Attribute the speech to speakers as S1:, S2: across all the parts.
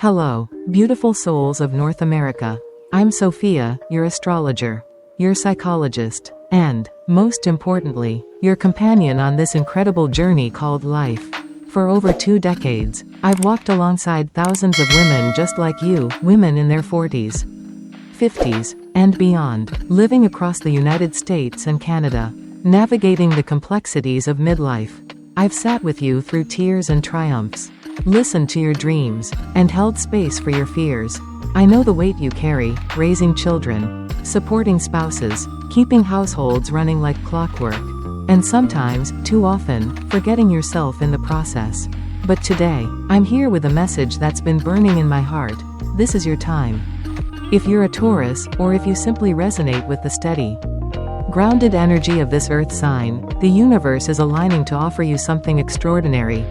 S1: Hello, beautiful souls of North America. I'm Sophia, your astrologer, your psychologist, and, most importantly, your companion on this incredible journey called life. For over 2 decades, I've walked alongside thousands of women just like you, women in their 40s, 50s, and beyond, living across the United States and Canada, navigating the complexities of midlife. I've sat with you through tears and triumphs, listened to your dreams, and held space for your fears. I know the weight you carry, raising children, supporting spouses, keeping households running like clockwork, and sometimes, too often, forgetting yourself in the process. But today, I'm here with a message that's been burning in my heart. This is your time. If you're a Taurus, or if you simply resonate with the steady, grounded energy of this earth sign, the universe is aligning to offer you something extraordinary.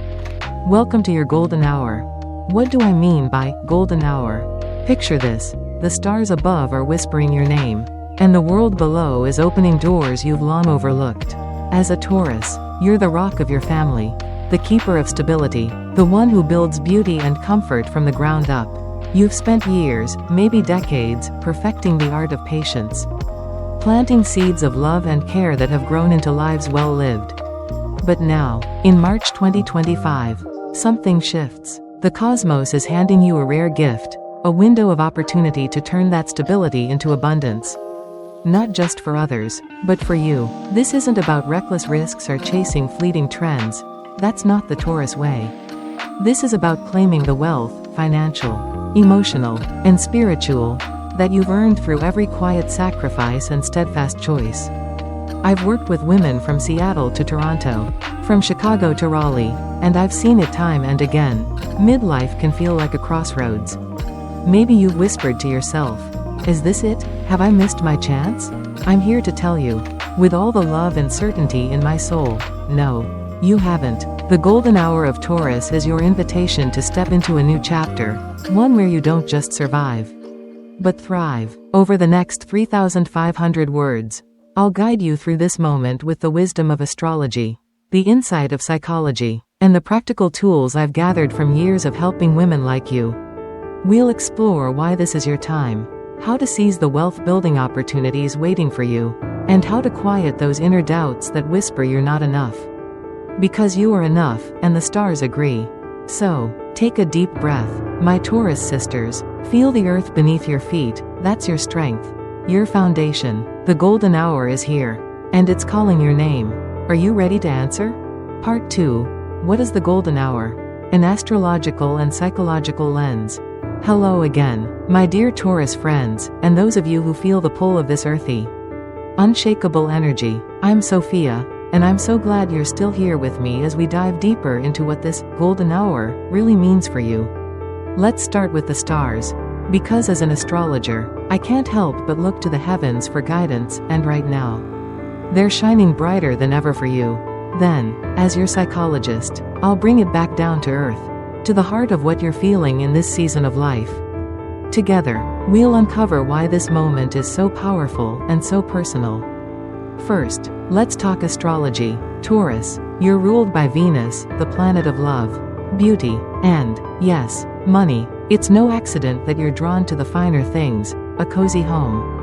S1: Welcome to your golden hour. What do I mean by golden hour? Picture this. The stars above are whispering your name, and the world below is opening doors you've long overlooked. As a Taurus, you're the rock of your family, the keeper of stability, the one who builds beauty and comfort from the ground up. You've spent years, maybe decades, perfecting the art of patience, planting seeds of love and care that have grown into lives well lived. But now, in March 2025, something shifts. The cosmos is handing you a rare gift, a window of opportunity to turn that stability into abundance. Not just for others, but for you. This isn't about reckless risks or chasing fleeting trends. That's not the Taurus way. This is about claiming the wealth, financial, emotional, and spiritual, that you've earned through every quiet sacrifice and steadfast choice. I've worked with women from Seattle to Toronto, from Chicago to Raleigh, and I've seen it time and again. Midlife can feel like a crossroads. Maybe you've whispered to yourself, "Is this it? Have I missed my chance?" I'm here to tell you, with all the love and certainty in my soul, no, you haven't. The golden hour of Taurus is your invitation to step into a new chapter, one where you don't just survive, but thrive. Over the next 3,500 words, I'll guide you through this moment with the wisdom of astrology, the insight of psychology, and the practical tools I've gathered from years of helping women like you. We'll explore why this is your time, how to seize the wealth-building opportunities waiting for you, and how to quiet those inner doubts that whisper you're not enough. Because you are enough, and the stars agree. So, take a deep breath, my Taurus sisters. Feel the earth beneath your feet. That's your strength, your foundation. The golden hour is here, and it's calling your name. Are you ready to answer? Part 2. What is the golden hour? An astrological and psychological lens. Hello again, my dear Taurus friends, and those of you who feel the pull of this earthy, unshakable energy. I'm Sophia, and I'm so glad you're still here with me as we dive deeper into what this golden hour really means for you. Let's start with the stars, because as an astrologer, I can't help but look to the heavens for guidance, and right now, they're shining brighter than ever for you. Then, as your psychologist, I'll bring it back down to earth, to the heart of what you're feeling in this season of life. Together, we'll uncover why this moment is so powerful and so personal. First, let's talk astrology. Taurus, you're ruled by Venus, the planet of love, beauty, and, yes, money. It's no accident that you're drawn to the finer things, a cozy home,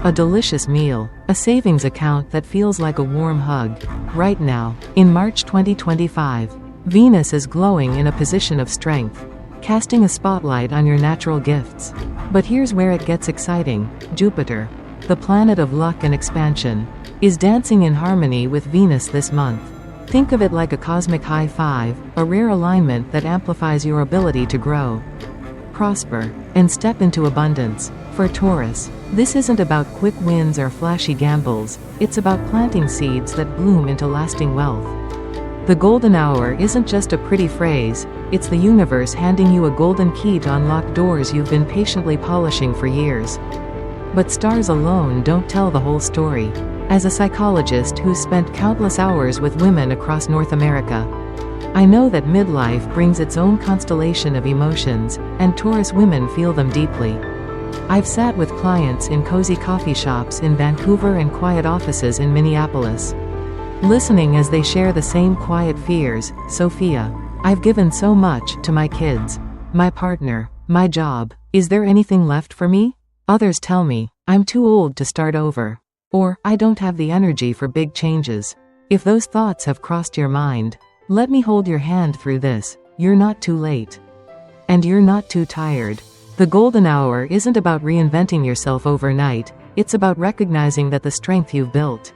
S1: a delicious meal, a savings account that feels like a warm hug. Right now, in March 2025, Venus is glowing in a position of strength, casting a spotlight on your natural gifts. But here's where it gets exciting. Jupiter, the planet of luck and expansion, is dancing in harmony with Venus this month. Think of it like a cosmic high five, a rare alignment that amplifies your ability to grow, prosper, and step into abundance. For Taurus, this isn't about quick wins or flashy gambles. It's about planting seeds that bloom into lasting wealth. The golden hour isn't just a pretty phrase, it's the universe handing you a golden key to unlock doors you've been patiently polishing for years. But stars alone don't tell the whole story. As a psychologist who's spent countless hours with women across North America, I know that midlife brings its own constellation of emotions, and Taurus women feel them deeply. I've sat with clients in cozy coffee shops in Vancouver and quiet offices in Minneapolis, listening as they share the same quiet fears. Sophia, I've given so much to my kids, my partner, My job. Is there anything left for me? Others tell me, I'm too old to start over. Or, I don't have the energy for big changes. If those thoughts have crossed your mind, let me hold your hand through this. You're not too late. And you're not too tired. The golden hour isn't about reinventing yourself overnight, it's about recognizing that the strength you've built,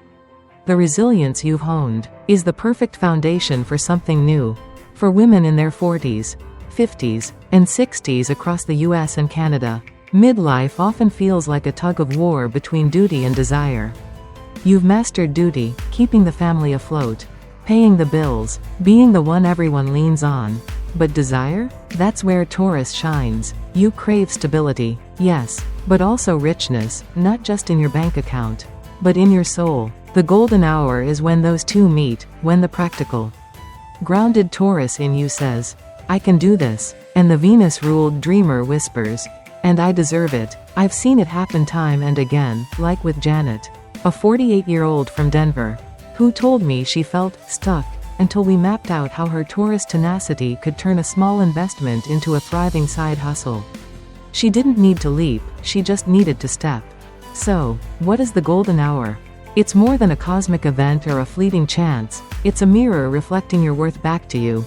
S1: the resilience you've honed, is the perfect foundation for something new. For women in their 40s, 50s, and 60s across the US and Canada, midlife often feels like a tug of war between duty and desire. You've mastered duty, keeping the family afloat, paying the bills, being the one everyone leans on. But desire? That's where Taurus shines. You crave stability, yes, but also richness, not just in your bank account, but in your soul. The golden hour is when those two meet, when the practical, grounded Taurus in you says, I can do this, and the Venus-ruled dreamer whispers, and I deserve it. I've seen it happen time and again, like with Janet, a 48-year-old from Denver, who told me she felt stuck until we mapped out how her Taurus tenacity could turn a small investment into a thriving side hustle. She didn't need to leap, she just needed to step. So, what is the golden hour? It's more than a cosmic event or a fleeting chance, it's a mirror reflecting your worth back to you.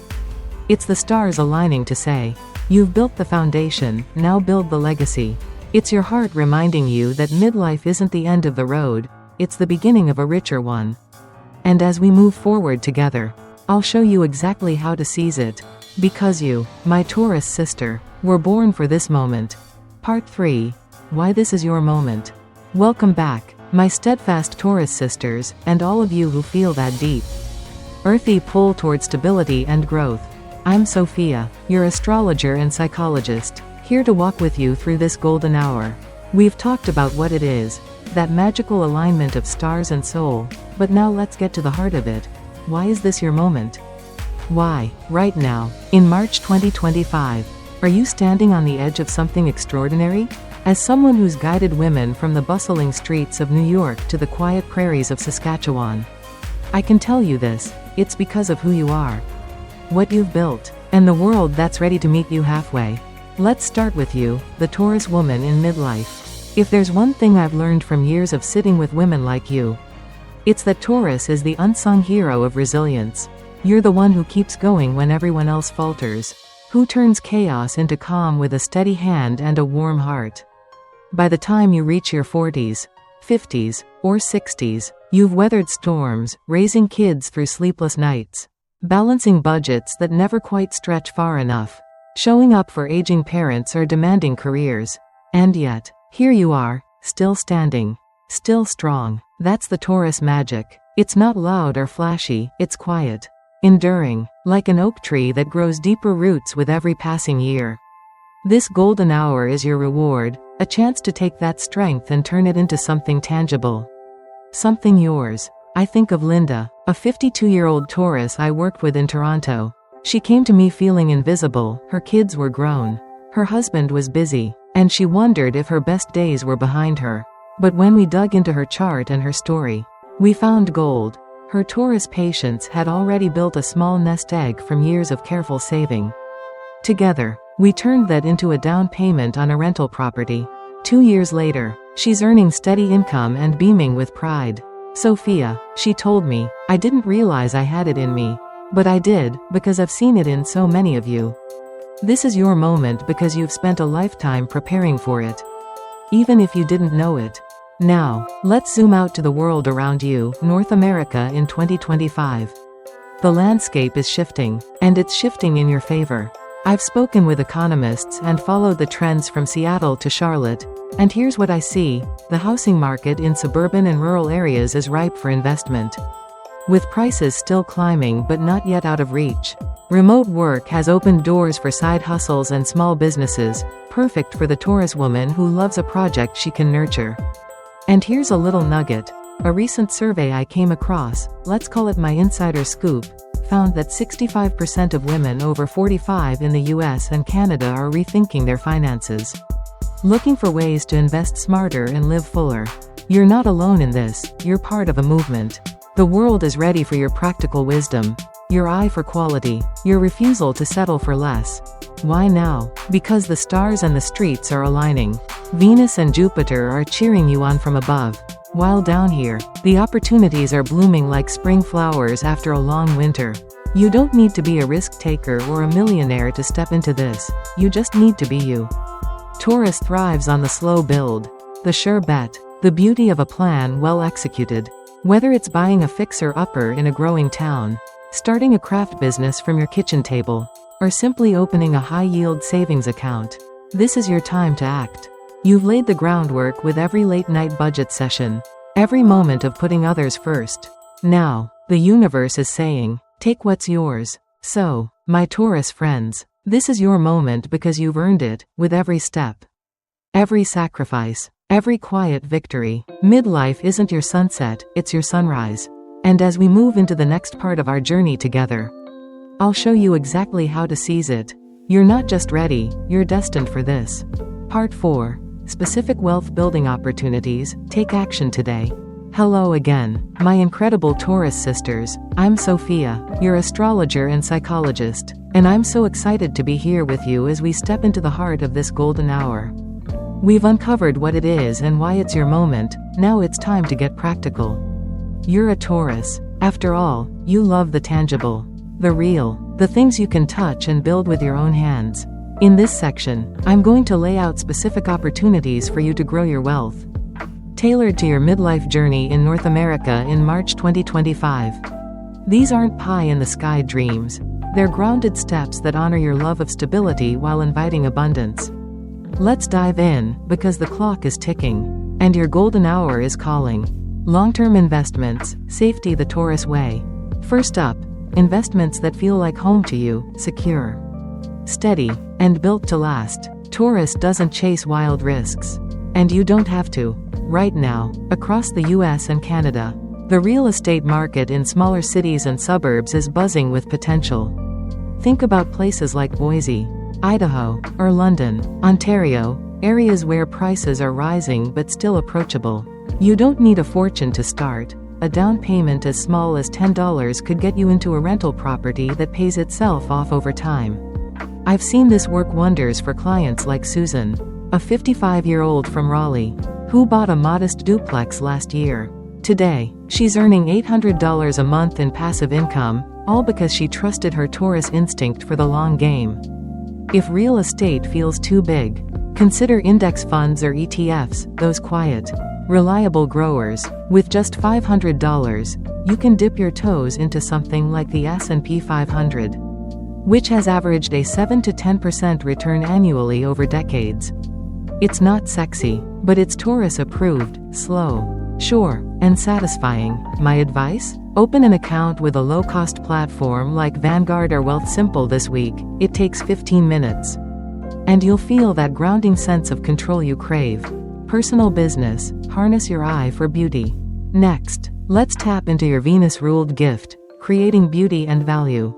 S1: It's the stars aligning to say, you've built the foundation, now build the legacy. It's your heart reminding you that midlife isn't the end of the road, it's the beginning of a richer one. And as we move forward together, I'll show you exactly how to seize it. Because you, my Taurus sister, were born for this moment. Part 3. Why this is your moment. Welcome back, my steadfast Taurus sisters, and all of you who feel that deep, earthy pull toward stability and growth. I'm Sophia, your astrologer and psychologist, here to walk with you through this golden hour. We've talked about what it is, that magical alignment of stars and soul, but now let's get to the heart of it. Why is this your moment? Why, right now, in March 2025, are you standing on the edge of something extraordinary? As someone who's guided women from the bustling streets of New York to the quiet prairies of Saskatchewan, I can tell you this, it's because of who you are, what you've built, and the world that's ready to meet you halfway. Let's start with you, the Taurus woman in midlife. If there's one thing I've learned from years of sitting with women like you, it's that Taurus is the unsung hero of resilience. You're the one who keeps going when everyone else falters, who turns chaos into calm with a steady hand and a warm heart. By the time you reach your 40s, 50s, or 60s, you've weathered storms, raising kids through sleepless nights, balancing budgets that never quite stretch far enough, showing up for aging parents or demanding careers. And yet, here you are, still standing, still strong. That's the Taurus magic. It's not loud or flashy, it's quiet, enduring, like an oak tree that grows deeper roots with every passing year. This golden hour is your reward, a chance to take that strength and turn it into something tangible. Something yours. I think of Linda, a 52-year-old Taurus I worked with in Toronto. She came to me feeling invisible, her kids were grown, her husband was busy, and she wondered if her best days were behind her. But when we dug into her chart and her story, we found gold. Her Taurus patience had already built a small nest egg from years of careful saving. Together, we turned that into a down payment on a rental property. 2 years later, she's earning steady income and beaming with pride. Sophia, she told me, I didn't realize I had it in me. But I did, because I've seen it in so many of you. This is your moment because you've spent a lifetime preparing for it, even if you didn't know it. Now, let's zoom out to the world around you, North America in 2025. The landscape is shifting, and it's shifting in your favor. I've spoken with economists and followed the trends from Seattle to Charlotte, and here's what I see: the housing market in suburban and rural areas is ripe for investment, with prices still climbing but not yet out of reach. Remote work has opened doors for side hustles and small businesses, perfect for the Taurus woman who loves a project she can nurture. And here's a little nugget. A recent survey I came across, let's call it my insider scoop, found that 65% of women over 45 in the US and Canada are rethinking their finances, looking for ways to invest smarter and live fuller. You're not alone in this, you're part of a movement. The world is ready for your practical wisdom, your eye for quality, your refusal to settle for less. Why now? Because the stars and the streets are aligning. Venus and Jupiter are cheering you on from above. While down here, the opportunities are blooming like spring flowers after a long winter. You don't need to be a risk taker or a millionaire to step into this. You just need to be you. Taurus thrives on the slow build, the sure bet, the beauty of a plan well executed. Whether it's buying a fixer-upper in a growing town, starting a craft business from your kitchen table, or simply opening a high-yield savings account, this is your time to act. You've laid the groundwork with every late-night budget session, every moment of putting others first. Now, the universe is saying, take what's yours. So, my Taurus friends, this is your moment because you've earned it, with every step, every sacrifice, every quiet victory. Midlife isn't your sunset, it's your sunrise. And as we move into the next part of our journey together, I'll show you exactly how to seize it. You're not just ready, you're destined for this. Part 4. Specific wealth building opportunities. Take action today. Hello again, my incredible Taurus sisters. I'm Sophia, your astrologer and psychologist, and I'm so excited to be here with you as we step into the heart of this golden hour. We've uncovered what it is and why it's your moment. Now it's time to get practical. You're a Taurus. After all, you love the tangible, the real, the things you can touch and build with your own hands. In this section, I'm going to lay out specific opportunities for you to grow your wealth, tailored to your midlife journey in North America in March 2025. These aren't pie-in-the-sky dreams. They're grounded steps that honor your love of stability while inviting abundance. Let's dive in, because the clock is ticking, and your golden hour is calling. Long-term investments, safety the Taurus way. First up, investments that feel like home to you, secure, steady, and built to last. Taurus doesn't chase wild risks. And you don't have to. Right now, across the US and Canada, the real estate market in smaller cities and suburbs is buzzing with potential. Think about places like Boise, Idaho, or London, Ontario, areas where prices are rising but still approachable. You don't need a fortune to start. A down payment as small as $10 could get you into a rental property that pays itself off over time. I've seen this work wonders for clients like Susan, a 55-year-old from Raleigh, who bought a modest duplex last year. Today, she's earning $800 a month in passive income, all because she trusted her Taurus instinct for the long game. If real estate feels too big, consider index funds or ETFs, those quiet, reliable growers. With just $500, you can dip your toes into something like the S&P 500, which has averaged a 7 to 10% return annually over decades. It's not sexy, but it's Taurus approved, slow, sure, and satisfying. My advice? Open an account with a low-cost platform like Vanguard or Wealthsimple this week. It takes 15 minutes. And you'll feel that grounding sense of control you crave. Personal business, harness your eye for beauty. Next, let's tap into your Venus-ruled gift, creating beauty and value.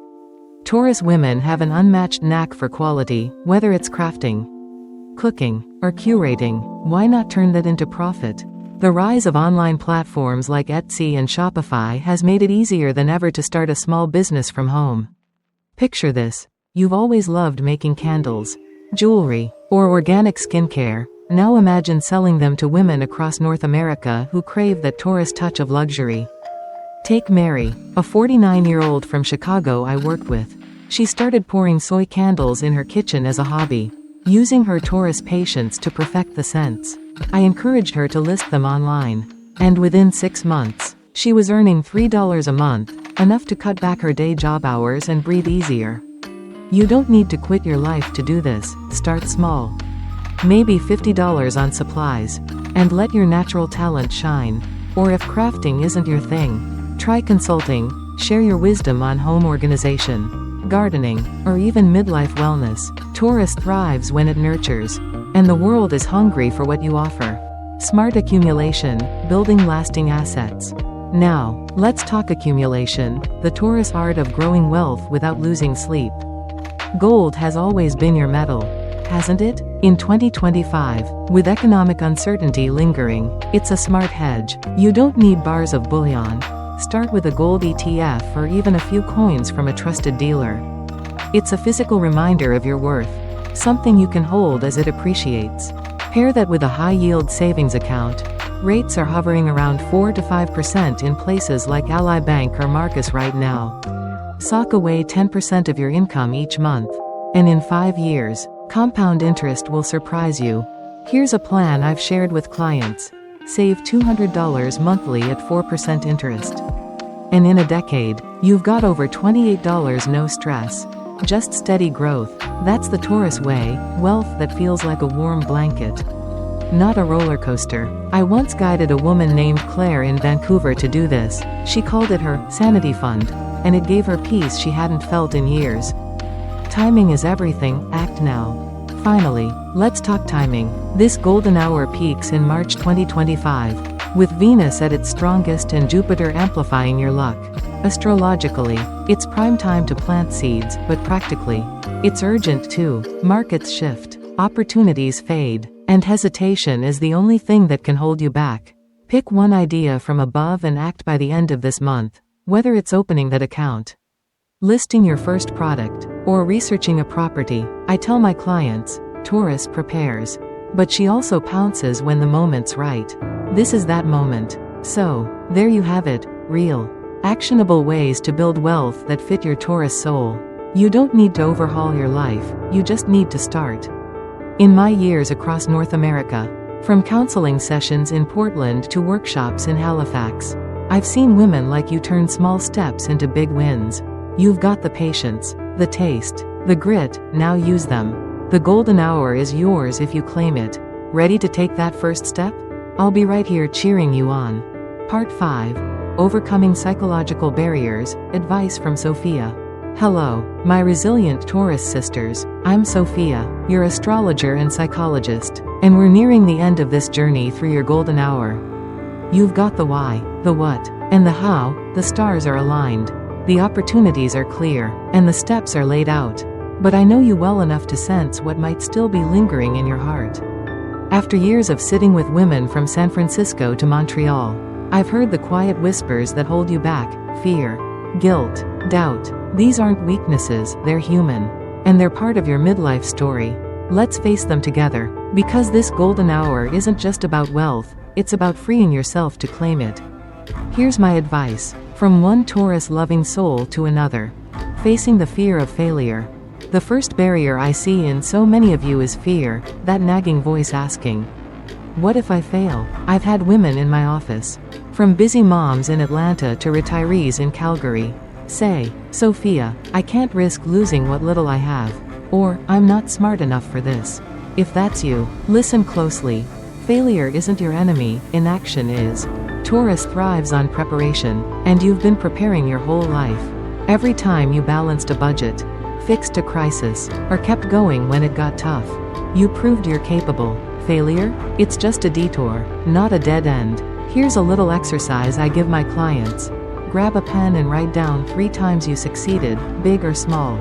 S1: Taurus women have an unmatched knack for quality, whether it's crafting, cooking, or curating. Why not turn that into profit? The rise of online platforms like Etsy and Shopify has made it easier than ever to start a small business from home. Picture this. You've always loved making candles, jewelry, or organic skincare. Now imagine selling them to women across North America who crave that Taurus touch of luxury. Take Mary, a 49-year-old from Chicago I worked with. She started pouring soy candles in her kitchen as a hobby, using her Taurus patience to perfect the scents. I encouraged her to list them online. And within 6 months, she was earning $3 a month, enough to cut back her day job hours and breathe easier. You don't need to quit your life to do this. Start small. Maybe $50 on supplies. And let your natural talent shine. Or if crafting isn't your thing, try consulting. Share your wisdom on home organization, gardening, or even midlife wellness. Taurus thrives when it nurtures. And the world is hungry for what you offer. Smart accumulation, building lasting assets. Now, let's talk accumulation, the Taurus art of growing wealth without losing sleep. Gold has always been your metal, hasn't it? In 2025, with economic uncertainty lingering, it's a smart hedge. You don't need bars of bullion. Start with a gold ETF or even a few coins from a trusted dealer. It's a physical reminder of your worth. Something you can hold as it appreciates. Pair that with a high-yield savings account. Rates are hovering around 4 to 5% in places like Ally Bank or Marcus right now. Sock away 10% of your income each month. And in 5 years, compound interest will surprise you. Here's a plan I've shared with clients. Save $200 monthly at 4% interest. And in a decade, you've got over $28 no stress. Just steady growth. That's the Taurus way, wealth that feels like a warm blanket. Not a roller coaster. I once guided a woman named Claire in Vancouver to do this. She called it her sanity fund, and it gave her peace she hadn't felt in years. Timing is everything, act now. Finally, let's talk timing. This golden hour peaks in March 2025, with Venus at its strongest and Jupiter amplifying your luck. Astrologically, it's prime time to plant seeds, but practically, it's urgent too. Markets shift, opportunities fade, and hesitation is the only thing that can hold you back. Pick one idea from above and act by the end of this month, whether it's opening that account, listing your first product, or researching a property. I tell my clients, Taurus prepares, but she also pounces when the moment's right. This is that moment. So, there you have it, real, actionable ways to build wealth that fit your Taurus soul. You don't need to overhaul your life, you just need to start. In my years across North America, from counseling sessions in Portland to workshops in Halifax, I've seen women like you turn small steps into big wins. You've got the patience, the taste, the grit, now use them. The golden hour is yours if you claim it. Ready to take that first step? I'll be right here cheering you on. Part 5. Overcoming Psychological Barriers, Advice from Sophia. Hello, my resilient Taurus sisters. I'm Sophia, your astrologer and psychologist, and we're nearing the end of this journey through your golden hour. You've got the why, the what, and the how. The stars are aligned. The opportunities are clear, and the steps are laid out. But I know you well enough to sense what might still be lingering in your heart. After years of sitting with women from San Francisco to Montreal, I've heard the quiet whispers that hold you back: fear, guilt, doubt. These aren't weaknesses, they're human. And they're part of your midlife story. Let's face them together, because this golden hour isn't just about wealth, it's about freeing yourself to claim it. Here's my advice, from one Taurus-loving soul to another. Facing the fear of failure. The first barrier I see in so many of you is fear, that nagging voice asking, what if I fail? I've had women in my office, from busy moms in Atlanta to retirees in Calgary, say, Sophia, I can't risk losing what little I have. Or, I'm not smart enough for this. If that's you, listen closely. Failure isn't your enemy, inaction is. Taurus thrives on preparation, and you've been preparing your whole life. Every time you balanced a budget, fixed a crisis, or kept going when it got tough, you proved you're capable. Failure? It's just a detour, not a dead end. Here's a little exercise I give my clients. Grab a pen and write down 3 times you succeeded, big or small.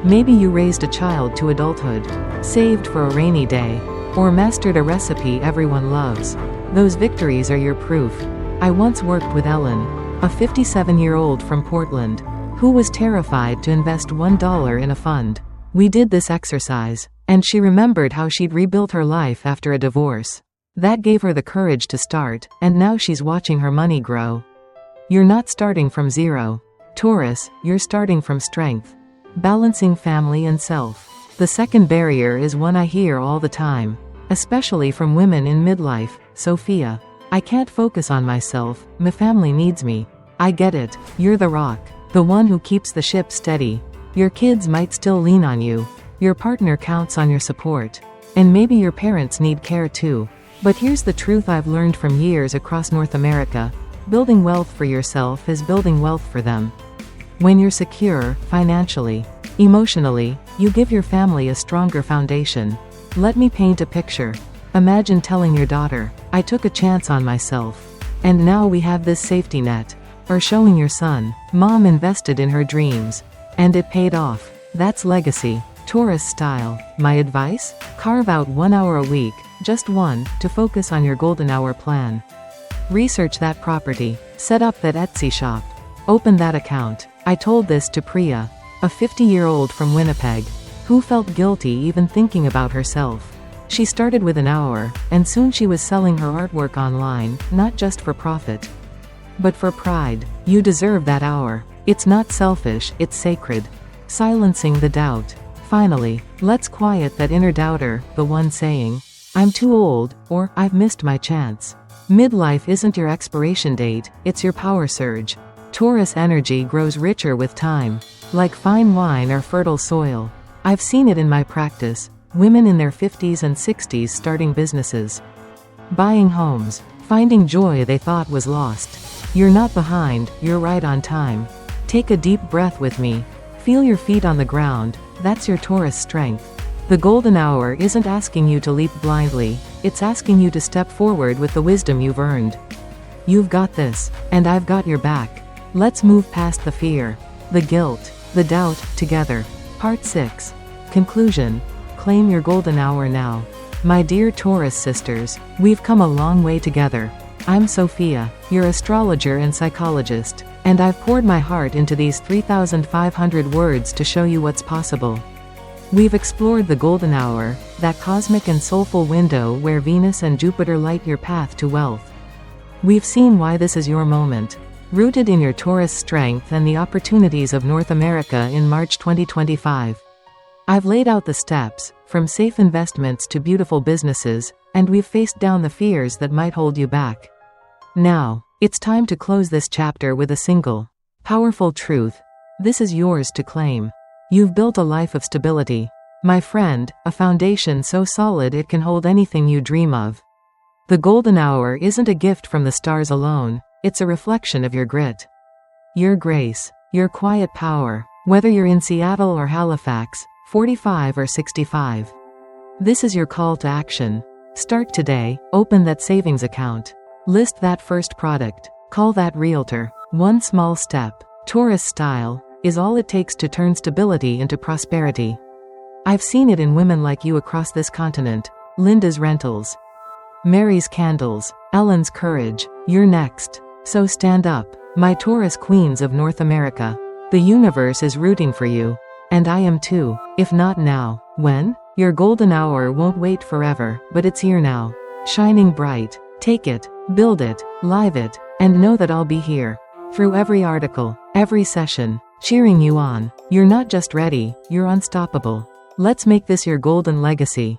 S1: Maybe you raised a child to adulthood, saved for a rainy day, or mastered a recipe everyone loves. Those victories are your proof. I once worked with Ellen, a 57-year-old from Portland, who was terrified to invest $1 in a fund. We did this exercise, and she remembered how she'd rebuilt her life after a divorce. That gave her the courage to start, and now she's watching her money grow. You're not starting from zero. Taurus, you're starting from strength. Balancing family and self. The second barrier is one I hear all the time, especially from women in midlife. Sophia, I can't focus on myself, my family needs me. I get it, you're the rock, the one who keeps the ship steady. Your kids might still lean on you. Your partner counts on your support. And maybe your parents need care too. But here's the truth I've learned from years across North America. Building wealth for yourself is building wealth for them. When you're secure, financially, emotionally, you give your family a stronger foundation. Let me paint a picture. Imagine telling your daughter, I took a chance on myself, and now we have this safety net. Or showing your son, Mom invested in her dreams, and it paid off. That's legacy. Taurus style. My advice? Carve out 1 hour a week, just one, to focus on your golden hour plan. Research that property. Set up that Etsy shop. Open that account. I told this to Priya, a 50-year-old from Winnipeg, who felt guilty even thinking about herself. She started with an hour, and soon she was selling her artwork online, not just for profit, but for pride. You deserve that hour. It's not selfish, it's sacred. Silencing the doubt. Finally, let's quiet that inner doubter, the one saying, "I'm too old," or "I've missed my chance." Midlife isn't your expiration date, it's your power surge. Taurus energy grows richer with time, like fine wine or fertile soil. I've seen it in my practice. Women in their 50s and 60s starting businesses, buying homes, finding joy they thought was lost. You're not behind, you're right on time. Take a deep breath with me. Feel your feet on the ground. That's your Taurus strength. The golden hour isn't asking you to leap blindly, it's asking you to step forward with the wisdom you've earned. You've got this, and I've got your back. Let's move past the fear, the guilt, the doubt, together. Part 6. Conclusion. Claim your golden hour now. My dear Taurus sisters, we've come a long way together. I'm Sophia, your astrologer and psychologist, and I've poured my heart into these 3,500 words to show you what's possible. We've explored the golden hour, that cosmic and soulful window where Venus and Jupiter light your path to wealth. We've seen why this is your moment. Rooted in your Taurus strength and the opportunities of North America in March 2025. I've laid out the steps, from safe investments to beautiful businesses, and we've faced down the fears that might hold you back. Now, it's time to close this chapter with a single, powerful truth. This is yours to claim. You've built a life of stability, my friend, a foundation so solid it can hold anything you dream of. The golden hour isn't a gift from the stars alone, it's a reflection of your grit, your grace, your quiet power, whether you're in Seattle or Halifax, 45 or 65. This is your call to action. Start today, open that savings account. List that first product, call that realtor. One small step, Taurus style, is all it takes to turn stability into prosperity. I've seen it in women like you across this continent. Linda's Rentals, Mary's Candles, Ellen's Courage. You're next. So stand up, my Taurus queens of North America. The universe is rooting for you. And I am too. If not now, when? Your golden hour won't wait forever, but it's here now. Shining bright. Take it, build it, live it, and know that I'll be here. Through every article, every session, cheering you on. You're not just ready, you're unstoppable. Let's make this your golden legacy.